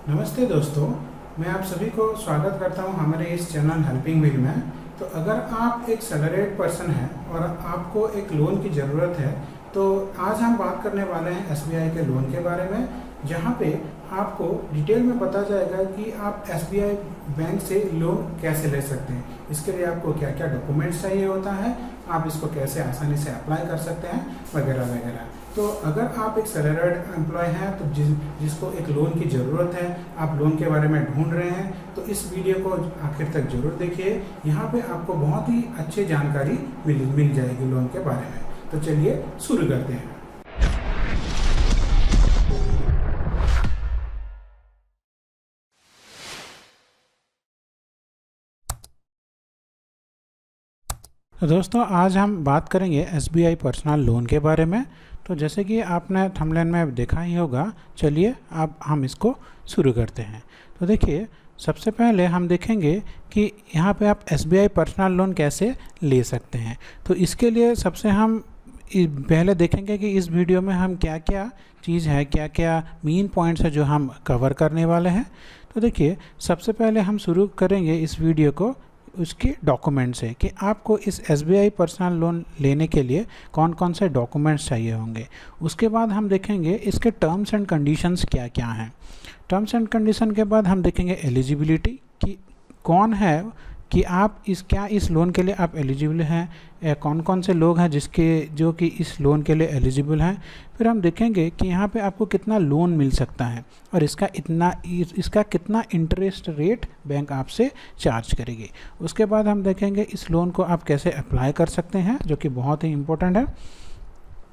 नमस्ते दोस्तों, मैं आप सभी को स्वागत करता हूं हमारे इस चैनल हेल्पिंग विल में। तो अगर आप एक सैलरीड पर्सन हैं और आपको एक लोन की ज़रूरत है, तो आज हम बात करने वाले हैं एसबीआई के लोन के बारे में, जहां पे आपको डिटेल में पता जाएगा कि आप एसबीआई बैंक से लोन कैसे ले सकते हैं। इसके लिए आपको क्या क्या डॉक्यूमेंट्स चाहिए होता है, आप इसको कैसे आसानी से अप्लाई कर सकते हैं, वगैरह वगैरह। तो अगर आप एक सैलरीड एम्प्लॉय हैं तो जिसको एक लोन की ज़रूरत है, आप लोन के बारे में ढूंढ रहे हैं, तो इस वीडियो को आखिर तक जरूर देखिए। यहाँ पे आपको बहुत ही अच्छी जानकारी मिल जाएगी लोन के बारे में। तो चलिए शुरू करते हैं। तो दोस्तों, आज हम बात करेंगे एसबीआई पर्सनल लोन के बारे में। तो जैसे कि आपने थंबनेल में देखा ही होगा, चलिए अब हम इसको शुरू करते हैं। तो देखिए, सबसे पहले हम देखेंगे कि यहाँ पे आप एसबीआई पर्सनल लोन कैसे ले सकते हैं। तो इसके लिए सबसे हम पहले देखेंगे कि इस वीडियो में हम क्या क्या चीज़ है, क्या क्या मेन पॉइंट्स है जो हम कवर करने वाले हैं। तो देखिए, सबसे पहले हम शुरू करेंगे इस वीडियो को उसके डॉक्यूमेंट से कि आपको इस एसबीआई पर्सनल लोन लेने के लिए कौन कौन से डॉक्यूमेंट्स चाहिए होंगे। उसके बाद हम देखेंगे इसके टर्म्स एंड कंडीशंस क्या क्या हैं। टर्म्स एंड कंडीशन के बाद हम देखेंगे एलिजिबिलिटी कि कौन है, कि आप इस लोन के लिए आप एलिजिबल हैं, या कौन कौन से लोग हैं जो कि इस लोन के लिए एलिजिबल हैं। फिर हम देखेंगे कि यहाँ पे आपको कितना लोन मिल सकता है और इसका कितना इंटरेस्ट रेट बैंक आपसे चार्ज करेगी। उसके बाद हम देखेंगे इस लोन को आप कैसे अप्लाई कर सकते हैं, जो कि बहुत ही इम्पोर्टेंट है।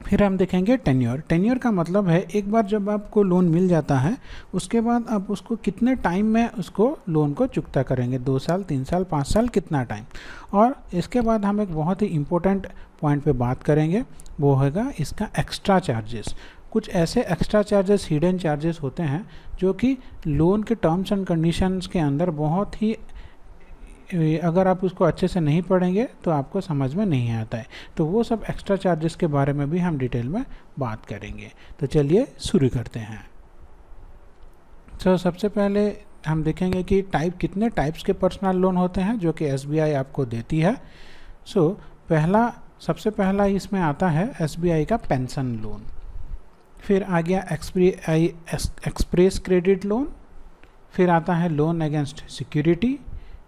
फिर हम देखेंगे टेन्योर का मतलब है एक बार जब आपको लोन मिल जाता है, उसके बाद आप उसको कितने टाइम में उसको लोन को चुकता करेंगे, 2 साल, 3 साल, 5 साल, कितना टाइम। और इसके बाद हम एक बहुत ही इम्पोर्टेंट पॉइंट पे बात करेंगे, वो होगा इसका एक्स्ट्रा चार्जेस। कुछ ऐसे एक्स्ट्रा चार्जेस, हिडन चार्जेस होते हैं जो कि लोन के टर्म्स एंड कंडीशंस के अंदर बहुत ही, अगर आप उसको अच्छे से नहीं पढ़ेंगे तो आपको समझ में नहीं आता है। तो वो सब एक्स्ट्रा चार्जेस के बारे में भी हम डिटेल में बात करेंगे। तो चलिए शुरू करते हैं। तो सबसे पहले हम देखेंगे कि कितने टाइप्स के पर्सनल लोन होते हैं जो कि एसबीआई आपको देती है। सबसे पहला इसमें आता है एसबीआई का पेंशन लोन। फिर आ गया एसबीआई एक्सप्रेस क्रेडिट लोन। फिर आता है लोन अगेंस्ट सिक्योरिटी।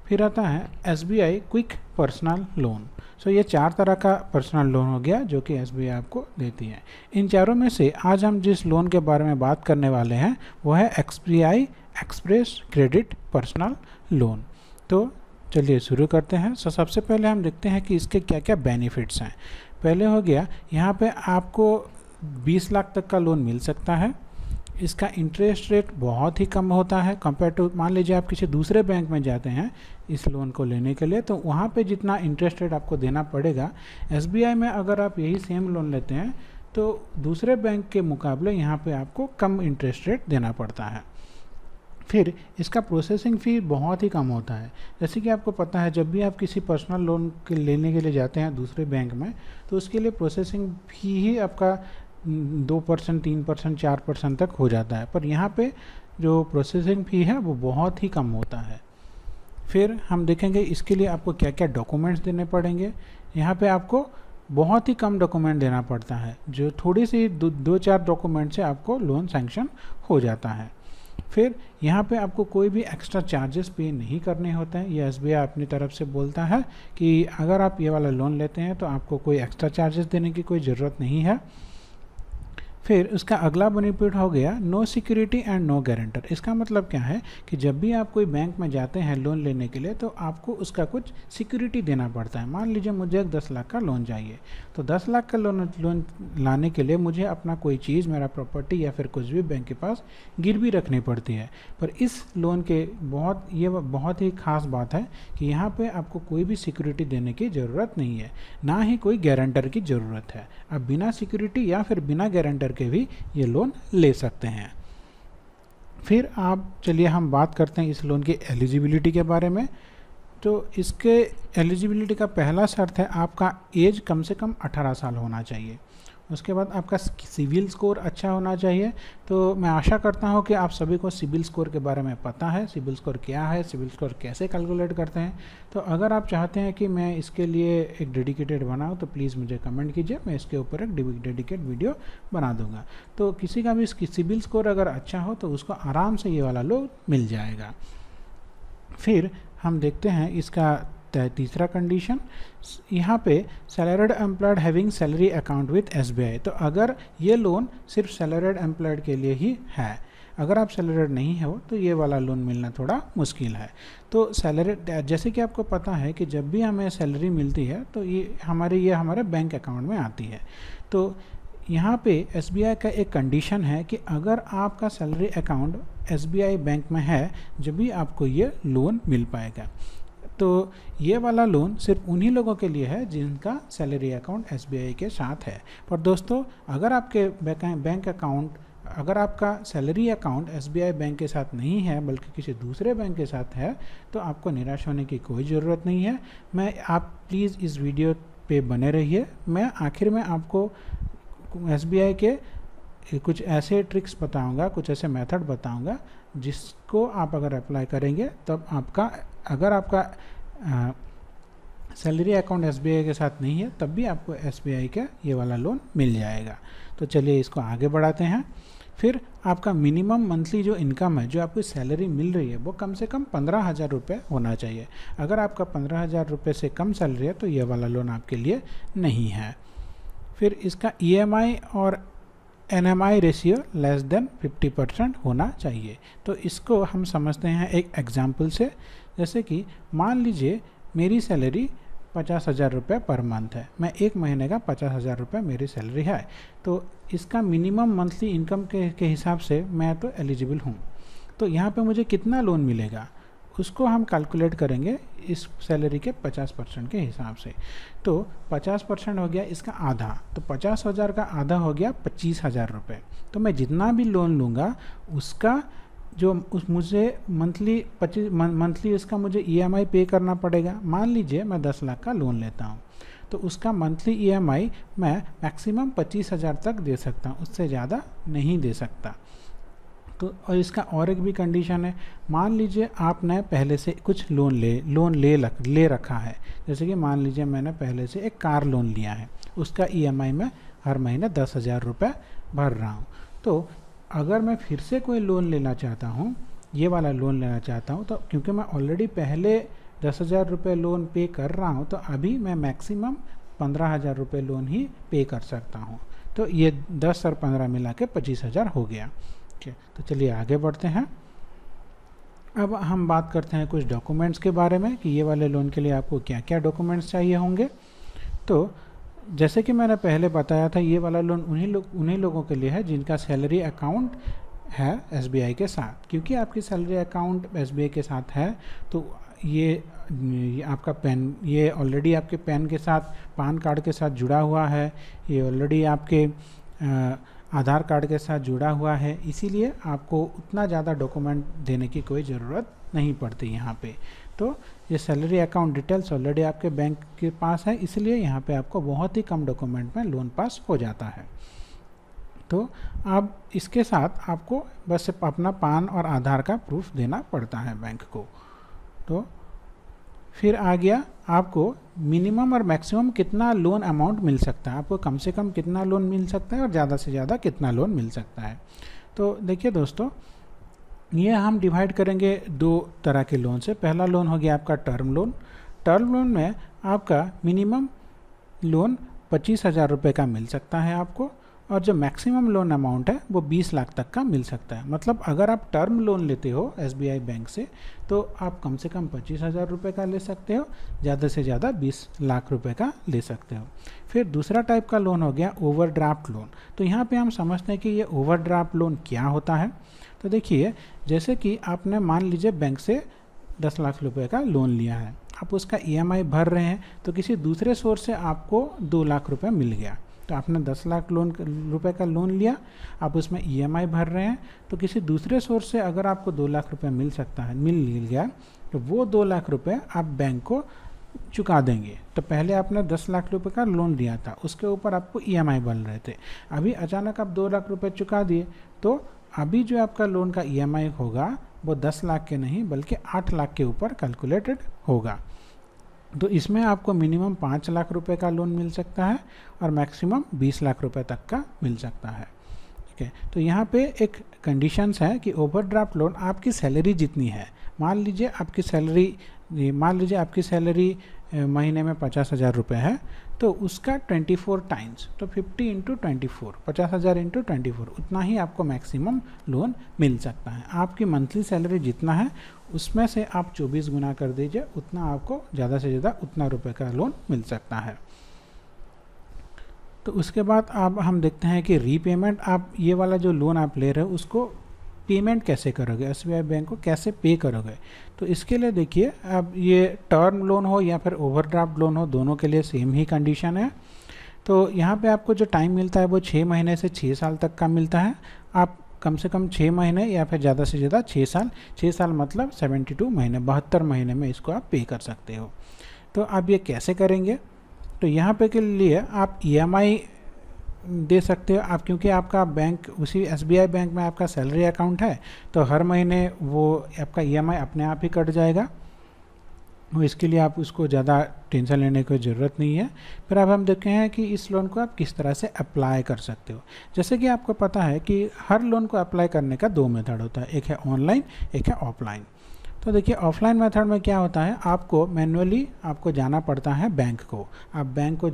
फिर आता है एसबीआई क्विक पर्सनल लोन। ये 4 तरह का पर्सनल लोन हो गया जो कि एसबीआई आपको देती है। इन चारों में से आज हम जिस लोन के बारे में बात करने वाले हैं वो है SBI express credit personal loan. तो चलिए शुरू करते हैं। सबसे पहले हम देखते हैं कि इसके क्या क्या बेनिफिट्स हैं। पहले हो गया, यहाँ पे आपको 20 लाख तक का लोन मिल सकता है। इसका इंटरेस्ट रेट बहुत ही कम होता है कंपेयर टू, मान लीजिए आप किसी दूसरे बैंक में जाते हैं इस लोन को लेने के लिए, तो वहाँ पे जितना इंटरेस्ट रेट आपको देना पड़ेगा, एसबीआई में अगर आप यही सेम लोन लेते हैं तो दूसरे बैंक के मुकाबले यहाँ पे आपको कम इंटरेस्ट रेट देना पड़ता है। फिर इसका प्रोसेसिंग फ़ी बहुत ही कम होता है। जैसे कि आपको पता है, जब भी आप किसी पर्सनल लोन के लेने के लिए जाते हैं दूसरे बैंक में, तो उसके लिए प्रोसेसिंग फ़ी ही आपका 2%, 3%, 4% तक हो जाता है, पर यहाँ पे जो प्रोसेसिंग फ़ी है वो बहुत ही कम होता है। फिर हम देखेंगे इसके लिए आपको क्या क्या डॉक्यूमेंट्स देने पड़ेंगे। यहाँ पे आपको बहुत ही कम डॉक्यूमेंट देना पड़ता है, जो थोड़ी सी 2-4 डॉक्यूमेंट से आपको लोन सैंक्शन हो जाता है। फिर यहाँ पे आपको कोई भी एक्स्ट्रा चार्जेस पे नहीं करने होते हैं। ये एसबीआई अपनी तरफ से बोलता है कि अगर आप ये वाला लोन लेते हैं तो आपको कोई एक्स्ट्रा चार्जेस देने की कोई ज़रूरत नहीं है। फिर उसका अगला बेनिफिट हो गया no security and no guarantor. इसका मतलब क्या है कि जब भी आप कोई बैंक में जाते हैं लोन लेने के लिए, तो आपको उसका कुछ सिक्योरिटी देना पड़ता है। मान लीजिए मुझे एक 10 लाख का लोन चाहिए, तो 10 लाख का लोन लाने के लिए मुझे अपना कोई चीज़, मेरा प्रॉपर्टी या फिर कुछ भी बैंक के पास गिरवी रखनी पड़ती है। पर इस लोन के बहुत ही खास बात है कि यहाँ पर आपको कोई भी सिक्योरिटी देने की ज़रूरत नहीं है, ना ही कोई गारंटर की ज़रूरत है। आप बिना सिक्योरिटी या फिर बिना गारंटर के भी ये लोन ले सकते हैं। फिर चलिए हम बात करते हैं इस लोन की एलिजिबिलिटी के बारे में। तो इसके एलिजिबिलिटी का पहला शर्त है आपका एज कम से कम 18 साल होना चाहिए। उसके बाद आपका सिविल स्कोर अच्छा होना चाहिए। तो मैं आशा करता हूँ कि आप सभी को सिविल स्कोर के बारे में पता है, सिविल स्कोर क्या है, सिविल स्कोर कैसे कैलकुलेट करते हैं। तो अगर आप चाहते हैं कि मैं इसके लिए एक डेडिकेटेड बनाऊँ तो प्लीज़ मुझे कमेंट कीजिए, मैं इसके ऊपर एक डेडिकेट वीडियो बना दूंगा। तो किसी का भी सिविल स्कोर अगर अच्छा हो तो उसको आराम से ये वाला लोन मिल जाएगा। फिर हम देखते हैं इसका तीसरा कंडीशन, यहाँ पे salaried employed having salary account with SBI. तो अगर ये लोन सिर्फ सैलरीड एम्प्लॉयड के लिए ही है, अगर आप सैलरीड नहीं हो तो ये वाला लोन मिलना थोड़ा मुश्किल है। तो सैलरीड, जैसे कि आपको पता है कि जब भी हमें सैलरी मिलती है तो ये हमारे बैंक अकाउंट में आती है। तो यहाँ पे एसबीआई का एक कंडीशन है कि अगर आपका सैलरी अकाउंट एसबीआई बैंक में है जब भी आपको ये लोन मिल पाएगा। तो ये वाला लोन सिर्फ उन्हीं लोगों के लिए है जिनका सैलरी अकाउंट एसबीआई के साथ है। पर दोस्तों, अगर आपके बैंक अकाउंट, अगर आपका सैलरी अकाउंट एसबीआई बैंक के साथ नहीं है बल्कि किसी दूसरे बैंक के साथ है तो आपको निराश होने की कोई ज़रूरत नहीं है। आप प्लीज़ इस वीडियो पे बने रहिए। मैं आखिर में आपको एसबीआई के कुछ ऐसे ट्रिक्स बताऊंगा, कुछ ऐसे मेथड बताऊंगा जिसको आप अगर अप्लाई करेंगे तब अगर आपका सैलरी अकाउंट एसबीआई के साथ नहीं है तब भी आपको एसबीआई का ये वाला लोन मिल जाएगा। तो चलिए इसको आगे बढ़ाते हैं। फिर आपका मिनिमम मंथली जो इनकम है, जो आपको सैलरी मिल रही है, वो कम से कम 15,000 रुपये होना चाहिए। अगर आपका 15,000 रुपये से कम सैलरी है तो ये वाला लोन आपके लिए नहीं है। फिर इसका ईएमआई और एनएमआई रेशियो लेस देन 50% होना चाहिए। तो इसको हम समझते हैं एक एग्जाम्पल से। जैसे कि मान लीजिए मेरी सैलरी 50,000 रुपये पर मंथ है, मैं एक महीने का 50,000 रुपये मेरी सैलरी है। तो इसका मिनिमम मंथली इनकम के हिसाब से मैं तो एलिजिबल हूँ। तो यहाँ पे मुझे कितना लोन मिलेगा उसको हम कैलकुलेट करेंगे इस सैलरी के 50% के हिसाब से। तो 50% हो गया इसका आधा, तो 50,000 का आधा हो गया 25,000 रुपये। तो मैं जितना भी लोन लूँगा उसका मुझे मंथली इसका मुझे ईएमआई पे करना पड़ेगा। मान लीजिए मैं 10 लाख का लोन लेता हूँ तो उसका मंथली ईएमआई मैं मैक्सिमम 25,000 तक दे सकता हूँ, उससे ज़्यादा नहीं दे सकता। तो और इसका और एक भी कंडीशन है, मान लीजिए आपने पहले से कुछ लोन ले रखा है। जैसे कि मान लीजिए मैंने पहले से एक कार लोन लिया है, उसका ईएमआई मैं हर महीने 10,000 रुपये भर रहा हूँ। तो अगर मैं फिर से कोई लोन लेना चाहता हूँ, ये वाला लोन लेना चाहता हूँ, तो क्योंकि मैं ऑलरेडी पहले 10,000 रुपये लोन पे कर रहा हूँ तो अभी मैं मैक्सिमम 15,000 रुपये लोन ही पे कर सकता हूँ। तो ये 10 और 15 मिला के 25,000 हो गया। तो चलिए आगे बढ़ते हैं। अब हम बात करते हैं कुछ डॉक्यूमेंट्स के बारे में कि ये वाले लोन के लिए आपको क्या क्या डॉक्यूमेंट्स चाहिए होंगे। तो जैसे कि मैंने पहले बताया था, ये वाला लोन उन्हीं लोगों के लिए है जिनका सैलरी अकाउंट है एसबीआई के साथ। क्योंकि आपकी सैलरी अकाउंट एसबीआई के साथ है तो ये आपका पैन, ये ऑलरेडी आपके पैन के साथ, पान कार्ड के साथ जुड़ा हुआ है, ये ऑलरेडी आपके आधार कार्ड के साथ जुड़ा हुआ है, इसीलिए आपको उतना ज़्यादा डॉक्यूमेंट देने की कोई ज़रूरत नहीं पड़ती यहाँ पे। तो ये सैलरी अकाउंट डिटेल्स ऑलरेडी आपके बैंक के पास है, इसलिए यहाँ पे आपको बहुत ही कम डॉक्यूमेंट में लोन पास हो जाता है। तो अब इसके साथ आपको बस अपना पान और आधार का प्रूफ देना पड़ता है बैंक को। तो फिर आ गया आपको मिनिमम और मैक्सिमम कितना लोन अमाउंट मिल सकता है, आपको कम से कम कितना लोन मिल सकता है और ज़्यादा से ज़्यादा कितना लोन मिल सकता है। तो देखिए दोस्तों, ये हम डिवाइड करेंगे दो तरह के लोन से। पहला लोन हो गया आपका टर्म लोन। टर्म लोन में आपका मिनिमम लोन 25,000 रुपये का मिल सकता है आपको, और जो मैक्सिमम लोन अमाउंट है वो 20 लाख तक का मिल सकता है। मतलब अगर आप टर्म लोन लेते हो एसबीआई बैंक से तो आप कम से कम 25,000 रुपये का ले सकते हो, ज़्यादा से ज़्यादा 20 लाख रुपए का ले सकते हो। फिर दूसरा टाइप का लोन हो गया ओवरड्राफ्ट लोन। तो यहाँ पे हम समझते हैं कि ये ओवरड्राफ्ट लोन क्या होता है। तो देखिए, जैसे कि आपने मान लीजिए बैंक से 10 लाख रुपए का लोन लिया है, आप उसका ईएमआई भर रहे हैं, तो किसी दूसरे सोर्स से आपको 2 लाख रुपए मिल गया। तो आपने 10 लाख रुपए का लोन लिया, आप उसमें ईएमआई भर रहे हैं, तो किसी दूसरे सोर्स से अगर आपको 2 लाख रुपए मिल गया, तो वो 2 लाख रुपए आप बैंक को चुका देंगे। तो पहले आपने 10 लाख रुपए का लोन लिया था, उसके ऊपर आपको ईएमआई बन रहे थे, अभी अचानक आप 2 लाख रुपए चुका दिए, तो अभी जो आपका लोन का ईएमआई होगा वो 10 लाख के नहीं बल्कि 8 लाख के ऊपर कैलकुलेटेड होगा। तो इसमें आपको मिनिमम 5 लाख रुपए का लोन मिल सकता है और मैक्सिमम 20 लाख रुपए तक का मिल सकता है। ठीक है, तो यहाँ पे एक कंडीशंस है कि ओवरड्राफ्ट लोन आपकी सैलरी जितनी है, मान लीजिए आपकी सैलरी महीने में 50,000 रुपये है, तो उसका 24 टाइम्स, तो 50 इंटू 24, 50,000 इंटू 24, उतना ही आपको मैक्सिमम लोन मिल सकता है। आपकी मंथली सैलरी जितना है उसमें से आप 24 गुना कर दीजिए, उतना आपको ज़्यादा से ज़्यादा उतना रुपए का लोन मिल सकता है। तो उसके बाद अब हम देखते हैं कि रीपेमेंट, आप ये वाला जो लोन आप ले रहे हो उसको पेमेंट कैसे करोगे, एसबीआई बैंक को कैसे पे करोगे। तो इसके लिए देखिए, अब ये टर्म लोन हो या फिर ओवरड्राफ्ट लोन हो, दोनों के लिए सेम ही कंडीशन है। तो यहाँ पे आपको जो टाइम मिलता है वो 6 महीने से 6 साल तक का मिलता है। आप कम से कम 6 महीने या फिर ज़्यादा से ज़्यादा 6 साल मतलब 72 महीने, 72 महीने में इसको आप पे कर सकते हो। तो आप ये कैसे करेंगे, तो यहाँ पे के लिए आप ईएमआई दे सकते हो आप, क्योंकि आपका बैंक उसी एसबीआई बैंक में आपका सैलरी अकाउंट है, तो हर महीने वो आपका ईएमआई अपने आप ही कट जाएगा। वो इसके लिए आप उसको ज़्यादा टेंशन लेने की ज़रूरत नहीं है। फिर अब हम देखते हैं कि इस लोन को आप किस तरह से अप्लाई कर सकते हो। जैसे कि आपको पता है कि हर लोन को अप्लाई करने का 2 मेथड होता है, एक है ऑनलाइन, एक है ऑफलाइन। तो देखिए ऑफलाइन मेथड में क्या होता है, आपको मैन्युअली आपको जाना पड़ता है बैंक को। आप बैंक को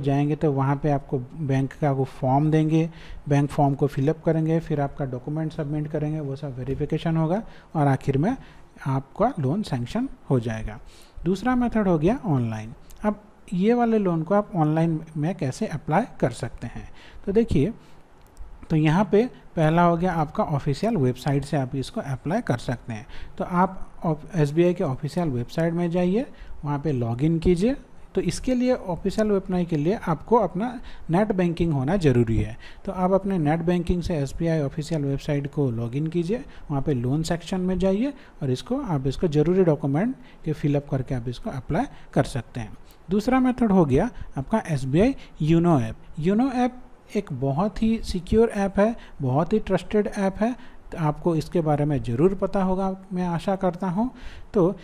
जाएंगे तो वहाँ पे आपको बैंक का वो फॉर्म देंगे, बैंक फॉर्म को फिलअप करेंगे, फिर आपका डॉक्यूमेंट सबमिट करेंगे, वो सब वेरिफिकेशन होगा और आखिर में आपका लोन सैंक्शन हो जाएगा। दूसरा मेथड हो गया ऑनलाइन। अब ये वाले लोन को आप ऑनलाइन में कैसे अप्लाई कर सकते हैं, तो देखिए, तो यहाँ पे पहला हो गया आपका ऑफिशियल वेबसाइट से आप इसको अप्लाई कर सकते हैं। तो आप एसबीआई के ऑफिशियल वेबसाइट में जाइए, वहाँ पे लॉगिन कीजिए। तो इसके लिए ऑफिशियल वेबसाइट के लिए आपको अपना नेट बैंकिंग होना ज़रूरी है। तो आप अपने नेट बैंकिंग से एसबीआई ऑफिशियल वेबसाइट को लॉगिन कीजिए, वहाँ पे लोन सेक्शन में जाइए और इसको ज़रूरी डॉक्यूमेंट के फिलअप करके आप इसको अप्लाई कर सकते हैं। दूसरा मेथड हो गया आपका SBI YONO app. YONO app एक बहुत ही सिक्योर ऐप है, बहुत ही ट्रस्टेड ऐप है, तो आपको इसके बारे में ज़रूर पता होगा, मैं आशा करता हूँ। तो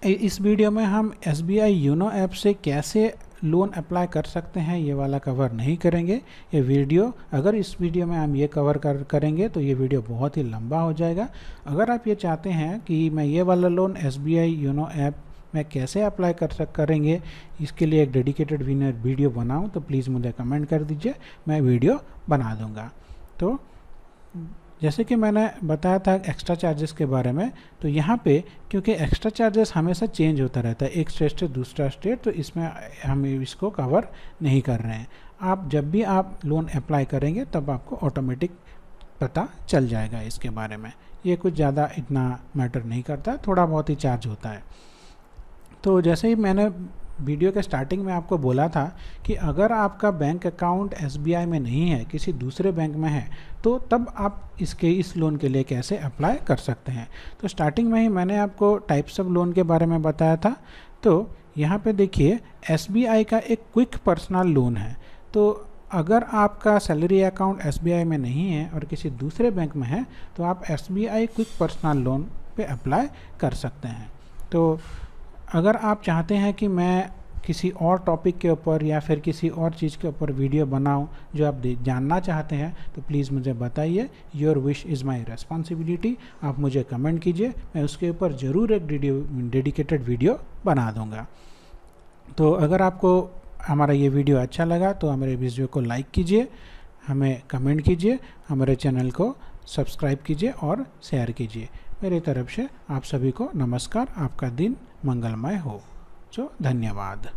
इस वीडियो में हम एसबीआई यूनो ऐप से कैसे लोन अप्लाई कर सकते हैं ये वाला कवर नहीं करेंगे। ये वीडियो, अगर इस वीडियो में हम ये कवर करेंगे तो ये वीडियो बहुत ही लंबा हो जाएगा। अगर आप ये चाहते हैं कि मैं ये वाला लोन एसबीआई यूनो ऐप में कैसे अप्लाई करेंगे, इसके लिए एक डेडिकेटेड वीडियो बनाऊं, तो प्लीज़ मुझे कमेंट कर दीजिए, मैं वीडियो बना दूंगा। तो जैसे कि मैंने बताया था एक्स्ट्रा चार्जेस के बारे में, तो यहाँ पे क्योंकि एक्स्ट्रा चार्जेस हमेशा चेंज होता रहता है एक स्टेट से दूसरा स्टेट, तो इसमें हम इसको कवर नहीं कर रहे हैं। आप जब भी आप लोन अप्लाई करेंगे तब आपको ऑटोमेटिक पता चल जाएगा इसके बारे में। ये कुछ ज़्यादा इतना मैटर नहीं करता, थोड़ा बहुत ही चार्ज होता है। तो जैसे ही मैंने वीडियो के स्टार्टिंग में आपको बोला था कि अगर आपका बैंक अकाउंट एसबीआई में नहीं है, किसी दूसरे बैंक में है, तो तब आप इस लोन के लिए कैसे अप्लाई कर सकते हैं। तो स्टार्टिंग में ही मैंने आपको टाइप्स ऑफ लोन के बारे में बताया था। तो यहाँ पे देखिए एसबीआई का एक क्विक पर्सनल लोन है। तो अगर आपका सैलरी अकाउंट एसबीआई में नहीं है और किसी दूसरे बैंक में है, तो आप एसबीआई क्विक पर्सनल लोन पे अप्लाई कर सकते हैं। तो अगर आप चाहते हैं कि मैं किसी और टॉपिक के ऊपर या फिर किसी और चीज़ के ऊपर वीडियो बनाऊं जो आप जानना चाहते हैं, तो प्लीज़ मुझे बताइए। Your wish is my responsibility. आप मुझे कमेंट कीजिए, मैं उसके ऊपर ज़रूर एक डेडिकेटेड वीडियो बना दूंगा। तो अगर आपको हमारा ये वीडियो अच्छा लगा तो हमारे वीडियो को लाइक कीजिए, हमें कमेंट कीजिए, हमारे चैनल को सब्सक्राइब कीजिए और शेयर कीजिए। मेरी तरफ से आप सभी को नमस्कार। आपका दिन मंगलमय हो। धन्यवाद।